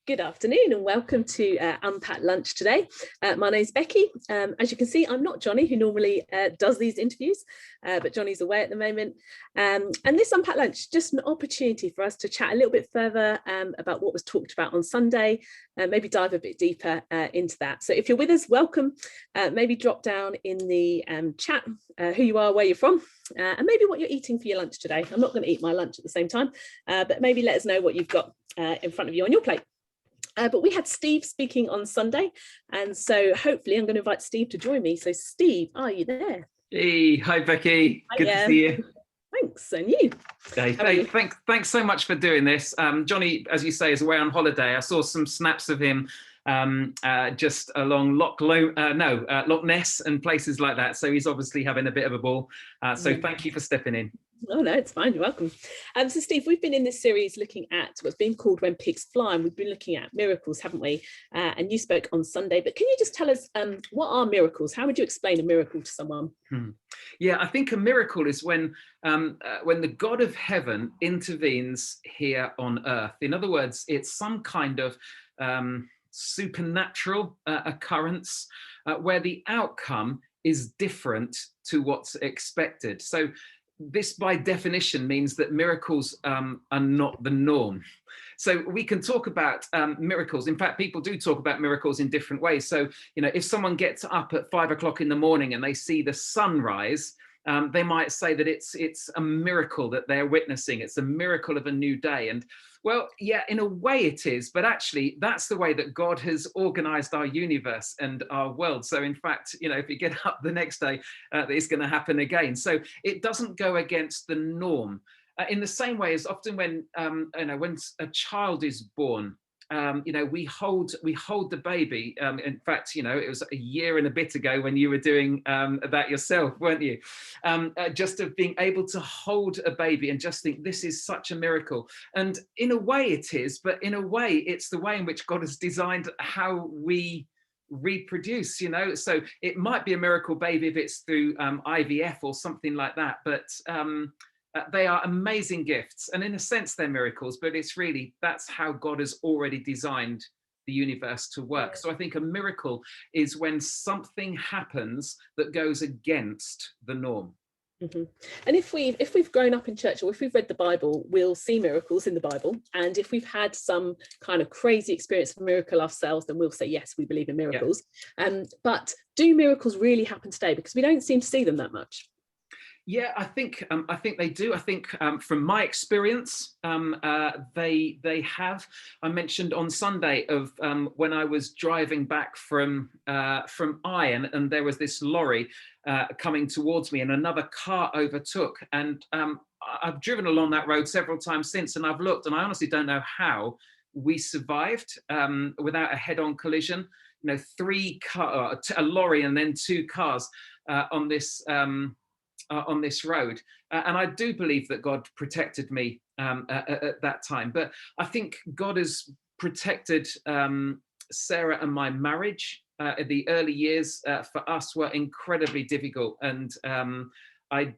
Good afternoon and welcome to Unpacked Lunch today. My name's Becky. As you can see, I'm not Johnny, who normally does these interviews, but Johnny's away at the moment. And this Unpacked Lunch is just an opportunity for us to chat a little bit further about what was talked about on Sunday, maybe dive a bit deeper into that. So if you're with us, welcome. Maybe drop down in the chat who you are, where you're from, and maybe what you're eating for your lunch today. I'm not going to eat my lunch at the same time, but maybe let us know what you've got in front of you on your plate. But we had Steve speaking on Sunday, and so hopefully I'm going to invite Steve to join me. So Steve, are you there? Hey, hi Becky, good to see you. Thanks, and you? Hey, thanks so much for doing this. Johnny, as you say, is away on holiday. I saw some snaps of him just along Loch Ness and places like that. So he's obviously having a bit of a ball. So thank you for stepping in. Oh no, it's fine, you're welcome. So Steve, we've been in this series looking at what's being called When Pigs Fly, and we've been looking at miracles, haven't we? And you spoke on Sunday, but can you just tell us what are miracles? How would you explain a miracle to someone? Yeah, I think a miracle is when the God of heaven intervenes here on earth. In other words, it's some kind of supernatural occurrance where the outcome is different to what's expected. So this, by definition, means that miracles are not the norm. So we can talk about miracles. In fact, people do talk about miracles in different ways. So, you know, if someone gets up at 5 o'clock in the morning and they see the sunrise, they might say that it's a miracle that they're witnessing. It's a miracle of a new day. And well, yeah, in a way it is, but actually that's the way that God has organized our universe and our world. So in fact, you know, if you get up the next day, it's going to happen again. So it doesn't go against the norm. In the same way as often when when a child is born, we hold the baby. In fact, you know, it was a year and a bit ago when you were doing that yourself, weren't you? Just of being able to hold a baby and just think this is such a miracle. And in a way it is, but in a way it's the way in which God has designed how we reproduce, you know. So it might be a miracle baby if it's through IVF or something like that, but they are amazing gifts, and in a sense they're miracles, but it's really, that's how God has already designed the universe to work. So I think a miracle is when something happens that goes against the norm. Mm-hmm. And if we've grown up in church, or if we've read the Bible, we'll see miracles in the Bible. And if we've had some kind of crazy experience of miracle ourselves, then we'll say, yes, we believe in miracles. Yeah. But do miracles really happen today? Because we don't seem to see them that much. Yeah, I think they do. I think from my experience, they have. I mentioned on Sunday of when I was driving back from Iron, and there was this lorry coming towards me, and another car overtook. And I've driven along that road several times since, and I've looked, and I honestly don't know how we survived without a head-on collision. You know, a lorry and then 2 cars on this road, and I do believe that God protected me at that time. But I think God has protected Sarah and my marriage. The early years for us were incredibly difficult, and I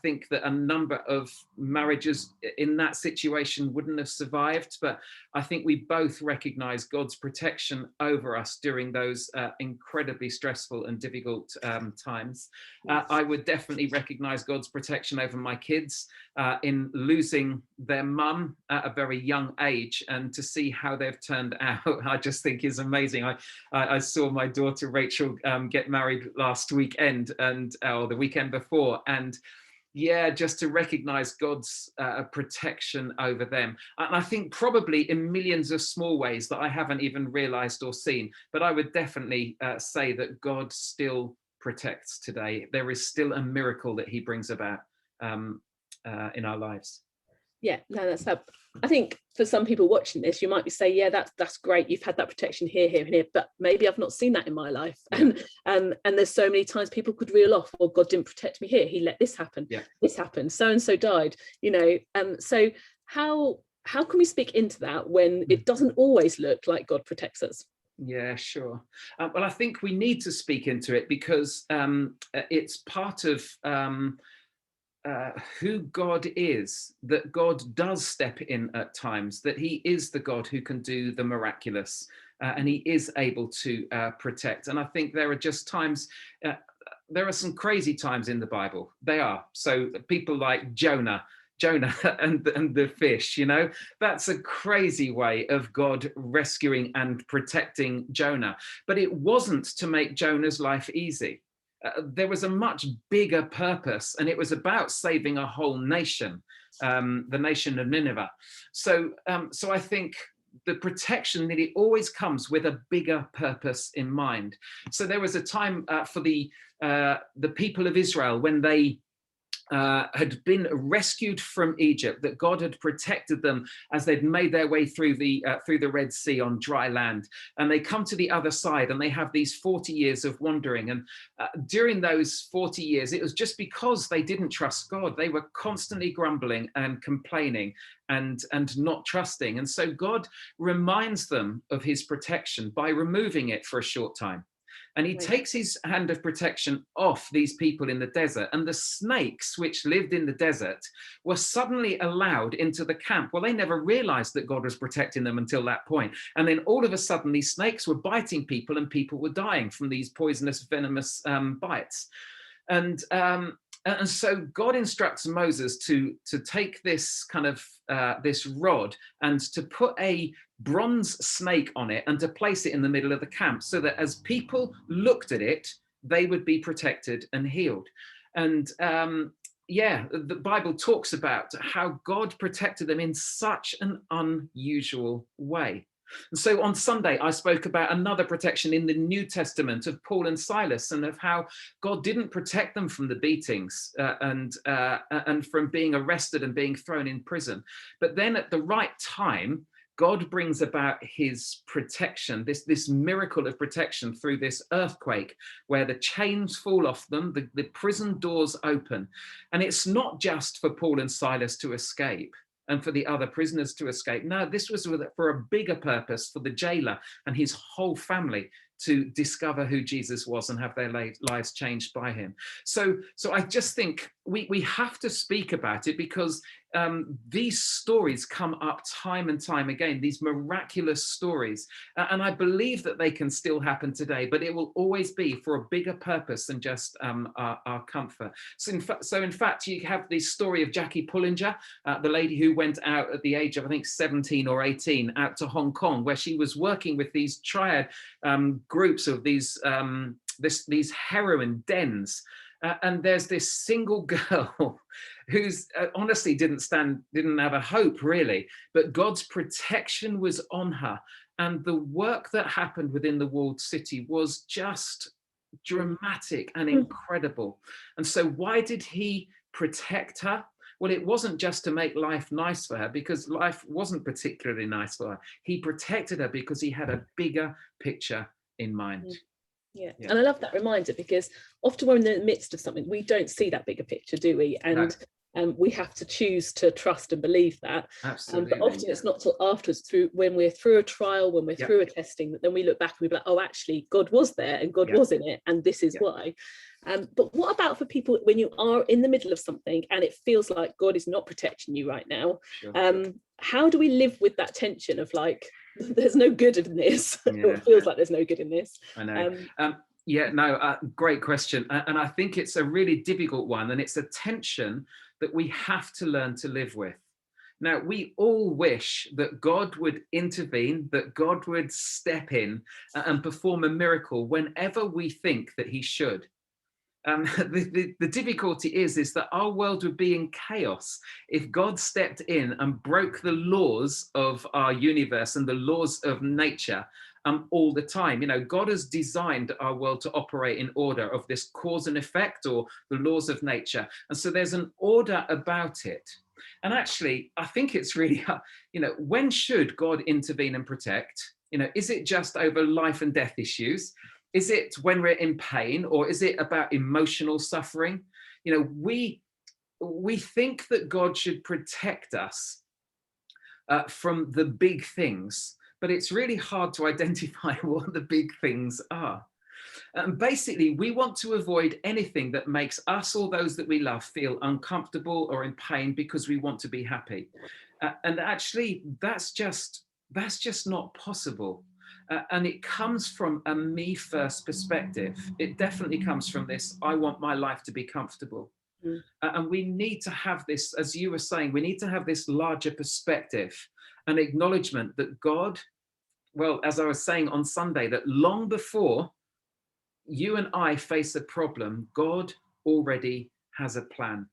think that a number of marriages in that situation wouldn't have survived, but I think we both recognize God's protection over us during those incredibly stressful and difficult times. I would definitely recognize God's protection over my kids in losing their mum at a very young age, and to see how they've turned out, I just think is amazing. I saw my daughter Rachel get married last weekend, or the weekend before, and yeah, just to recognize God's protection over them. And I think probably in millions of small ways that I haven't even realized or seen, but I would definitely say that God still protects today. There is still a miracle that he brings about in our lives. Yeah, no, that's fab. I think for some people watching this, you might be saying, yeah, that's great, you've had that protection here, here, and here, but maybe I've not seen that in my life. Yeah. And there's so many times people could reel off, well, God didn't protect me here, he let this happen. Yeah. This happened, so and so died, you know. So how can we speak into that when it doesn't always look like God protects us? Yeah, sure. Well, I think we need to speak into it because it's part of who God is, that God does step in at times, that he is the God who can do the miraculous, and he is able to protect. And I think there are just times, there are some crazy times in the Bible. They are. So people like Jonah and the fish, that's a crazy way of God rescuing and protecting Jonah. But it wasn't to make Jonah's life easy. There was a much bigger purpose, and it was about saving a whole nation, the nation of Nineveh. So I think the protection nearly always comes with a bigger purpose in mind. So there was a time for the people of Israel when they had been rescued from Egypt, that God had protected them as they'd made their way through the Red Sea on dry land. And they come to the other side and they have these 40 years of wandering. And during those 40 years, it was just because they didn't trust God. They were constantly grumbling and complaining and not trusting. And so God reminds them of his protection by removing it for a short time. And he takes his hand of protection off these people in the desert. And the snakes, which lived in the desert, were suddenly allowed into the camp. Well, they never realized that God was protecting them until that point. And then all of a sudden, these snakes were biting people and people were dying from these poisonous, venomous bites. And so God instructs Moses to take this kind of this rod and to put a bronze snake on it and to place it in the middle of the camp, so that as people looked at it, they would be protected and healed. And the Bible talks about how God protected them in such an unusual way. And so on Sunday, I spoke about another protection in the New Testament of Paul and Silas, and of how God didn't protect them from the beatings and from being arrested and being thrown in prison. But then at the right time, God brings about his protection, this miracle of protection through this earthquake, where the chains fall off them, the prison doors open. And it's not just for Paul and Silas to escape and for the other prisoners to escape. No, this was for a bigger purpose, for the jailer and his whole family to discover who Jesus was and have their lives changed by him. So I just think we have to speak about it, because these stories come up time and time again, these miraculous stories. And I believe that they can still happen today, but it will always be for a bigger purpose than just our comfort. So in fact, you have the story of Jackie Pullinger, the lady who went out at the age of, I think, 17 or 18, out to Hong Kong, where she was working with these triad groups of these heroin dens. And there's this single girl who's honestly didn't have a hope, really, but God's protection was on her. And the work that happened within the walled city was just dramatic and incredible. And so why did he protect her? Well, it wasn't just to make life nice for her, because life wasn't particularly nice for her. He protected her because he had a bigger picture in mind. Yeah. And I love that reminder, because often when we're in the midst of something, we don't see that bigger picture, do we? And we have to choose to trust and believe that. But often it's not till afterwards, when we're through a trial, when we're through a testing, that then we look back and we're like, oh, actually, God was there and God was in it, and this is why. But what about for people when you are in the middle of something and it feels like God is not protecting you right now? How do we live with that tension of like, there's no good in this, or it feels like there's no good in this? I know. Great question. And I think it's a really difficult one, and it's a tension that we have to learn to live with. Now, we all wish that God would intervene, that God would step in and perform a miracle whenever we think that he should. The difficulty is that our world would be in chaos if God stepped in and broke the laws of our universe and the laws of nature all the time. God has designed our world to operate in order of this cause and effect, or the laws of nature. And so there's an order about it. And actually, I think it's really, when should God intervene and protect? Is it just over life and death issues? Is it when we're in pain, or is it about emotional suffering? We think that God should protect us from the big things, but it's really hard to identify what the big things are. And basically, we want to avoid anything that makes us or those that we love feel uncomfortable or in pain because we want to be happy. And actually, that's just not possible. And it comes from a me first perspective. It definitely comes from this, I want my life to be comfortable. And we need to have this, as you were saying, we need to have this larger perspective, an acknowledgement that God, well, as I was saying on Sunday, that long before you and I face a problem, God already has a plan.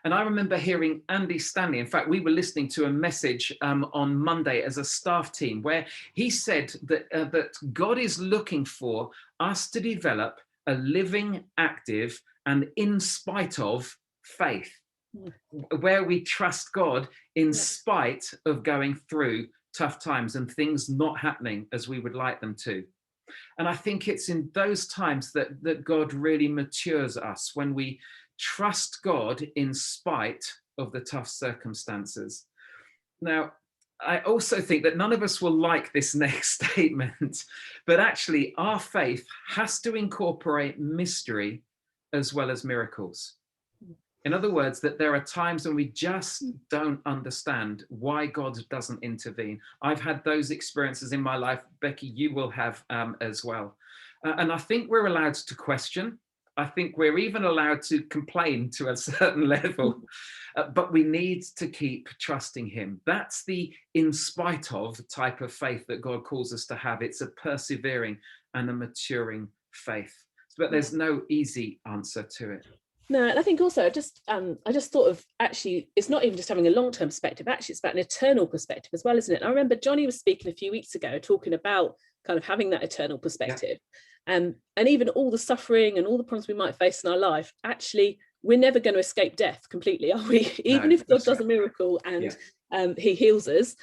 And I remember hearing Andy Stanley. In fact, we were listening to a message on Monday as a staff team where he said that God is looking for us to develop a living, active, and in spite of faith, where we trust God in spite of going through tough times and things not happening as we would like them to. And I think it's in those times that God really matures us, when we trust God in spite of the tough circumstances. Now, I also think that none of us will like this next statement, but actually our faith has to incorporate mystery as well as miracles. In other words, that there are times when we just don't understand why God doesn't intervene. I've had those experiences in my life. Becky, you will have as well. And I think we're allowed to question. I think we're even allowed to complain to a certain level, but we need to keep trusting him. That's the in spite of type of faith that God calls us to have. It's a persevering and a maturing faith. But there's no easy answer to it. No, and I think also I just thought of, actually, it's not even just having a long-term perspective, actually it's about an eternal perspective as well, isn't it? And I remember Johnny was speaking a few weeks ago talking about kind of having that eternal perspective. And even all the suffering and all the problems we might face in our life, actually we're never going to escape death completely, are we? Even if God does a miracle and he heals us,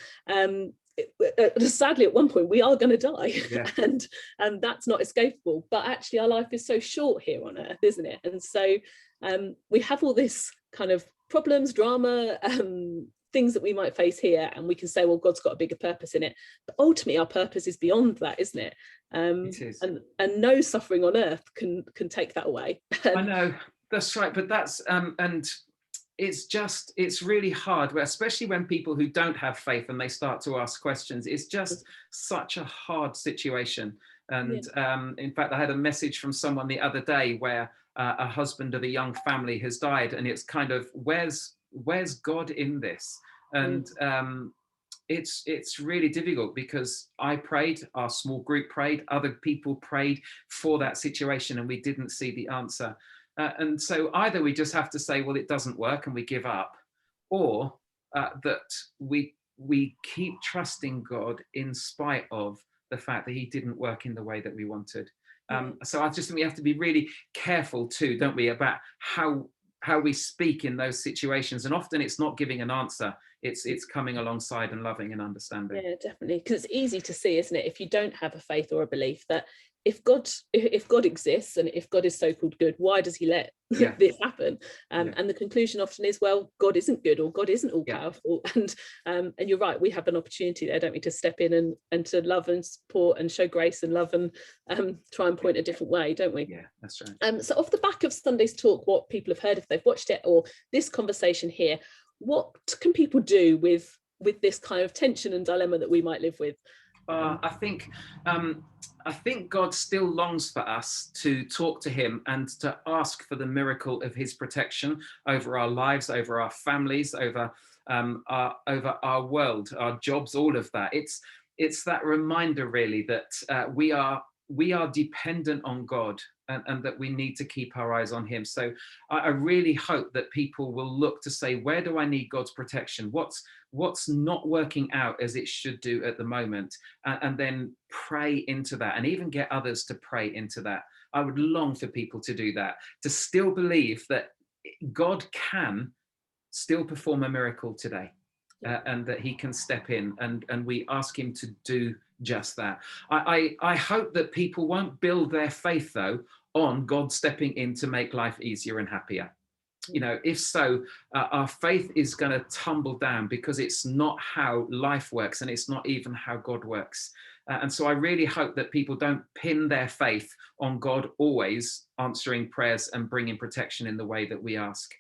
sadly at one point we are going to die, and that's not escapable. But actually our life is so short here on earth, isn't it? And so we have all this kind of problems, drama, things that we might face here, and we can say, well, God's got a bigger purpose in it. But ultimately our purpose is beyond that, isn't it? It is. And no suffering on earth can take that away. I know, that's right. But that's and it's really hard, especially when people who don't have faith and they start to ask questions. It's just such a hard situation. And in fact, I had a message from someone the other day where a husband of a young family has died, and it's kind of, where's God in this? And it's really difficult, because I prayed, our small group prayed, other people prayed for that situation, and we didn't see the answer. And so either we just have to say, well, it doesn't work, and we give up, or that we keep trusting God in spite of the fact that he didn't work in the way that we wanted. So I just think we have to be really careful too, don't we, about how we speak in those situations. And often it's not giving an answer, it's coming alongside and loving and understanding. Yeah, definitely, because it's easy to see, isn't it, if you don't have a faith or a belief, that if God exists, and if God is so-called good, why does he let this happen? And the conclusion often is, well, God isn't good, or God isn't all powerful. And you're right, we have an opportunity there, don't we, to step in and to love and support and show grace and love, and try and point a different way, don't we? Yeah, that's right. So off the back of Sunday's talk, what people have heard, if they've watched it, or this conversation here, what can people do with this kind of tension and dilemma that we might live with? I think God still longs for us to talk to him and to ask for the miracle of his protection over our lives, over our families, over our world, our jobs, all of that. It's that reminder, really, that we are dependent on God, and that we need to keep our eyes on him. So I really hope that people will look to say, where do I need God's protection? What's not working out as it should do at the moment? And then pray into that, and even get others to pray into that. I would long for people to do that, to still believe that God can still perform a miracle today, and that he can step in, and we ask him to do just that. I hope that people won't build their faith, though, on God stepping in to make life easier and happier. You know, if so, our faith is going to tumble down, because it's not how life works, and it's not even how God works. And so I really hope that people don't pin their faith on God always answering prayers and bringing protection in the way that we ask.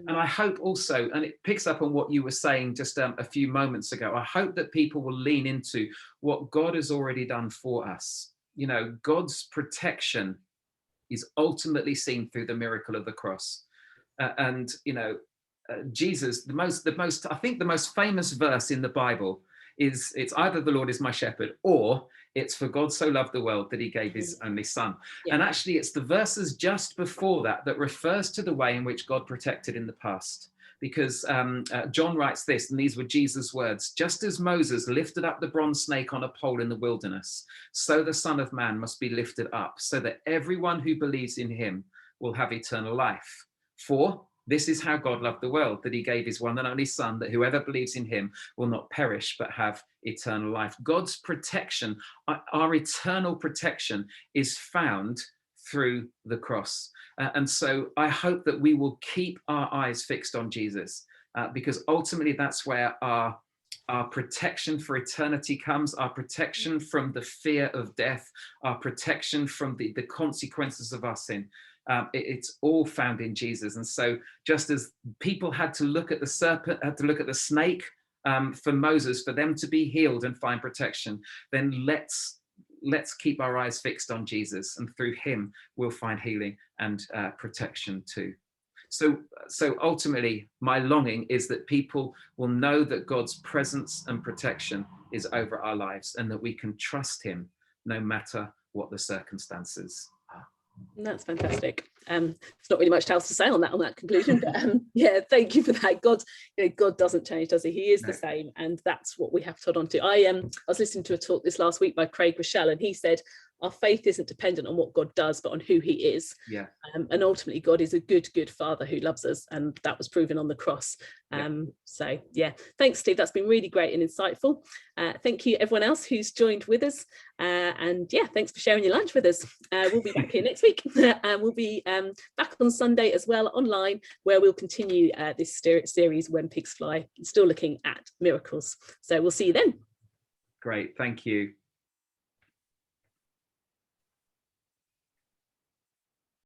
And I hope also, and it picks up on what you were saying just a few moments ago, I hope that people will lean into what God has already done for us. You know, God's protection is ultimately seen through the miracle of the cross. And, you know, Jesus, I think the most famous verse in the Bible is, it's either the Lord is my shepherd, or it's for God so loved the world that he gave his only son. Yeah. And actually it's the verses just before that that refers to the way in which God protected in the past. Because John writes this, and these were Jesus' words: just as Moses lifted up the bronze snake on a pole in the wilderness, so the Son of Man must be lifted up, so that everyone who believes in him will have eternal life. For this is how God loved the world, that he gave his one and only son, that whoever believes in him will not perish, but have eternal life. God's protection, our eternal protection, is found through the cross. And so I hope that we will keep our eyes fixed on Jesus, because ultimately that's where our protection for eternity comes, our protection from the fear of death, our protection from the consequences of our sin. It's all found in Jesus. And so just as people had to look at the serpent, had to look at the snake for Moses, for them to be healed and find protection, then let's keep our eyes fixed on Jesus, and through him we'll find healing and protection too. So ultimately my longing is that people will know that God's presence and protection is over our lives, and that we can trust him no matter what the circumstances are. That's fantastic. It's not really much else to say on that conclusion, but yeah, thank you for that. God doesn't change, does he? He is the same, and that's what we have to hold on to. I was listening to a talk this last week by Craig Rochelle, and he said our faith isn't dependent on what God does, but on who he is. Yeah. And ultimately God is a good father who loves us, and that was proven on the cross. So yeah, thanks Steve, that's been really great and insightful. Thank you everyone else who's joined with us, and yeah, thanks for sharing your lunch with us. We'll be back here next week, and we'll be back on Sunday as well online, where we'll continue this series When Pigs Fly, still looking at miracles. So we'll see you then. Great, thank you.